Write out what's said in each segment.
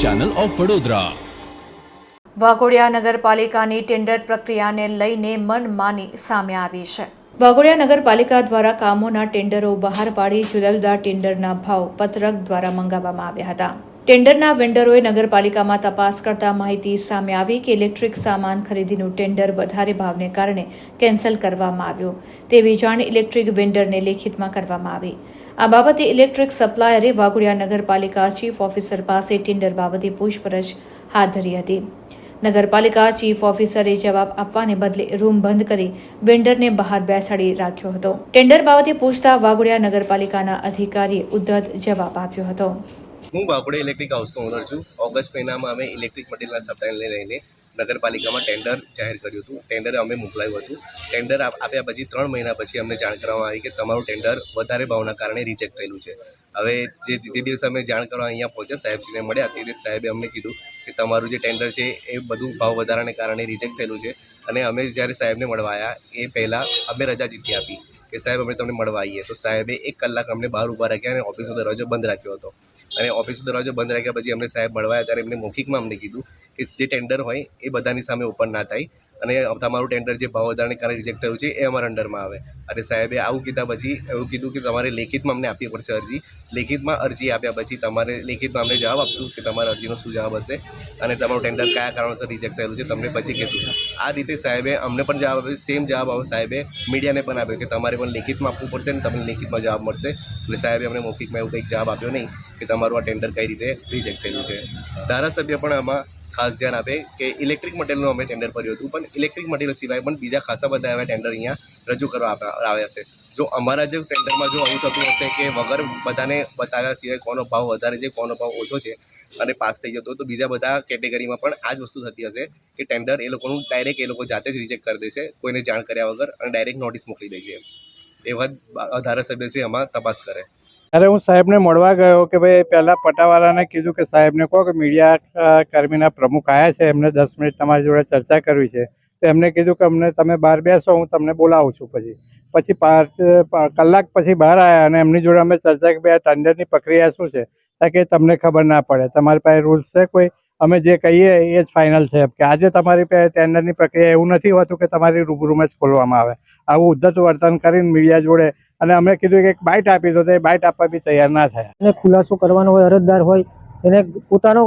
Channel of Vadodara. Waghodia નગરપાલિકાની tender પ્રક્રિયાને લઈને મનમાની સામે આવી છે। વાઘોડિયા નગરપાલિકા દ્વારા કામોના ટેન્ડરો બહાર પાડી જુદા જુદા ટેન્ડરના ભાવ પત્રક દ્વારા મંગાવવામાં આવ્યા હતા। ટેન્ડરના વેન્ડરોએ નગરપાલિકામાં તપાસ કરતા માહિતી સામે આવી કે ઇલેક્ટ્રિક સામાન ખરીદીનું ટેન્ડર વધારે ભાવને કારણે કેન્સલ કરવામાં આવ્યું તેવી જાણ ઇલેક્ટ્રિક વેન્ડરને લેખિતમાં કરવામાં આવી। આ બાબતે ઇલેક્ટ્રિક સપ્લાયરે વાઘોડિયા નગરપાલિકા ચીફ ઓફિસર પાસે ટેન્ડર બાબતે પૂછપરછ હાથ ધરી હતી। નગરપાલિકા ચીફ ઓફિસરે જવાબ આપવાને બદલે રૂમ બંધ કરી વેન્ડરને બહાર બેસાડી રાખ્યો હતો। ટેન્ડર બાબતે પૂછતા વાઘોડિયા નગરપાલિકાના અધિકારીએ ઉદ્ધત જવાબ આપ્યો હતો। હું વાઘોડિયા ઇલેક્ટ્રિક હાઉસનો ઓનર છું। ઓગસ્ટ મહિનામાં અમે ઇલેક્ટ્રિક મટીરિયલના સપ્લાયને લઈને નગરપાલિકામાં ટેન્ડર જાહેર કર્યું હતું। ટેન્ડર અમે મોકલાયું હતું। ટેન્ડર આપ્યા પછી 3 મહિના પછી અમને જાણ કરવામાં આવી કે તમારું ટેન્ડર વધારે ભાવના કારણે રિજેક્ટ થયેલું છે। હવે તે દિવસે અમે જાણ કરવા અહીંયા પહોંચ્યા, સાહેબજીને મળ્યા, તે સાહેબે અમને કીધું કે તમારું જે ટેન્ડર છે એ બધું ભાવ વધારાને કારણે રિજેક્ટ થયેલું છે। અને અમે જ્યારે સાહેબને મળવા આવ્યા એ પહેલાં અમે રજા ચિઠ્ઠી આપી કે સાહેબ અમે તમને મળવા આવીએ, તો સાહેબે 1 કલાક અમને બહાર ઊભા રાખ્યા અને ઓફિસનો દરવાજો બંધ રાખ્યો હતો। અને ઓફિસનો દરવાજો બંધ રાખ્યા પછી અમને સાહેબ મળવા આવ્યા ત્યારે એમને મૌખિકમાં અમને કીધું કે જે ટેન્ડર હોય એ બધાની સામે ઓપન ના થાય અને તમારું ટેન્ડર જે ભાવ વધારાને કારણે રિજેક્ટ થયું છે એ અમારા અંડરમાં આવે। અને સાહેબે આવું કીધા પછી એવું કીધું કે તમારે લેખિતમાં અમને આપવી પડશે અરજી। લેખિતમાં અરજી આપ્યા પછી તમારે લેખિતમાં અમને જવાબ આપશું કે તમારા અરજીનો શું જવાબ હશે અને તમારું ટેન્ડર કયા કારણોસર રિજેક્ટ થયેલું છે તમને પછી કહીશું। આ રીતે સાહેબે અમને પણ જવાબ આપ્યો, સેમ જવાબ આવ્યો સાહેબે મીડિયાને પણ આપ્યો કે તમારે પણ લેખિતમાં આપવું પડશે ને તમને લેખિતમાં જવાબ મળશે। એટલે સાહેબે અમને મૌખિકમાં એવું કંઈક જવાબ આપ્યો નહીં કે તમારું આ ટેન્ડર કઈ રીતે રિજેક્ટ થયેલું છે। ધારાસભ્ય પણ આમાં ખાસ ધ્યાન આપે કે ઇલેક્ટ્રિક મટીરિયલનું અમે ટેન્ડર ભર્યું હતું, પણ ઇલેક્ટ્રિક મટીરિયલ સિવાય પણ બીજા ખાસા બધા એવા ટેન્ડર અહીંયા રજૂ કરવા આવ્યા છે। જો અમારા જે ટેન્ડરમાં જો આવું થતું હશે કે વગર બધાને બતાવ્યા સિવાય કોનો ભાવ વધારે છે કોનો ભાવ ઓછો છે અને પાસ થઈ જતો, તો બીજા બધા કેટેગરીમાં પણ આ જ વસ્તુ થતી હશે કે ટેન્ડર એ લોકોનું ડાયરેક્ટ એ લોકો જાતે જ રિજેક્ટ કરી દેશે, કોઈને જાણ કર્યા વગર, અને ડાયરેક્ટ નોટિસ મોકલી દે છે। એવા ધારાસભ્યશ્રી આમાં તપાસ કરે। અરે હું સાહેબને મળવા ગયો કે ભાઈ પહેલાં પટાવાળાને કીધું કે સાહેબને કહો કે મીડિયા કર્મીના પ્રમુખ આવ્યા છે, એમને 10 મિનિટ તમારી જોડે ચર્ચા કરવી છે। તો એમને કીધું કે અમને તમે બહાર બેસો, હું તમને બોલાવું છું। પછી કલાક પછી બહાર આવ્યા અને એમની જોડે અમે ચર્ચા કે ભાઈ આ ટેન્ડરની પ્રક્રિયા શું છે, કે તમને ખબર ના પડે, તમારી પાસે રૂલ્સ છે કોઈ, અમે જે કહીએ એ જ ફાઇનલ છે। કે આજે તમારી ટેન્ડરની પ્રક્રિયા એવું નથી હોતું કે તમારી રૂમ જ ખોલવામાં આવે। આવું ઉદ્ધત વર્તન કરીને મીડિયા જોડે, અને અમે કીધું કે એક બાઇટ આપી દો, તો એ બાઇટ આપવા બી તૈયાર ના થયા। એને ખુલાસો કરવાનો હોય, અરજદાર હોય એને પોતાનો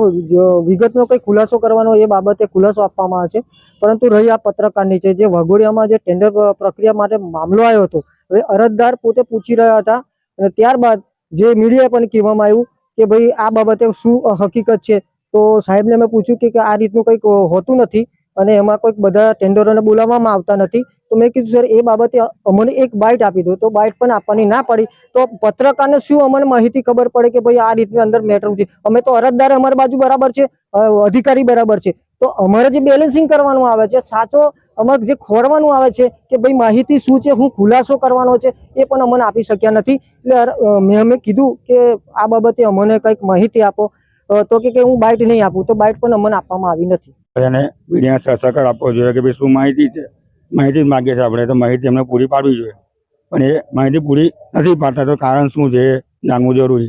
વિગતનો કંઈ ખુલાસો કરવાનો હોય એ બાબતે ખુલાસો આપવામાં આવે છે। પરંતુ રહી આ પત્રકારની છે, જે વાઘોડિયામાં જે ટેન્ડર પ્રક્રિયા માટે મામલો આવ્યો હતો, હવે અરજદાર પોતે પૂછી રહ્યા હતા અને ત્યારબાદ જે મીડિયા પણ કહેવામાં આવ્યું કે ભાઈ આ બાબતે શું હકીકત છે। તો સાહેબને અમે પૂછ્યું કે આ રીતનું કંઈક હોતું નથી અને એમાં કોઈક બધા ટેન્ડરોને બોલાવવામાં આવતા નથી। તો મેં કીધું સર એ બાબતે અમને એક બાઇટ આપી દો, તો બાઇટ પણ આપવાની ના પડી। તો પત્રકારને શું અમને માહિતી ખબર પડે કે ભાઈ આ રીતની અંદર મેટર છે? અમે તો અરજદાર અમારી બાજુ બરાબર છે, અધિકારી બરાબર છે, તો અમારે જે બેલેન્સિંગ કરવાનું આવે છે, સાચો અમારે જે ખોરવાનું આવે છે કે ભાઈ માહિતી શું છે, હું ખુલાસો કરવાનો છે, એ પણ અમને આપી શક્યા નથી। એટલે મેં અમે કીધું કે આ બાબતે અમને કંઈક માહિતી આપો, તો કે હું બાઇટ નહીં આપું, તો બાઇટ પણ અમને આપવામાં આવી નથી। એને મીડિયા સહકાર આપવો જોઈએ કે ભાઈ શું માહિતી છે, માહિતી જ માગીએ છીએ આપણે, તો માહિતી અમને પૂરી પાડવી જોઈએ, પણ એ માહિતી પૂરી નથી પાડતા, તો કારણ શું છે એ જાણવું જરૂરી।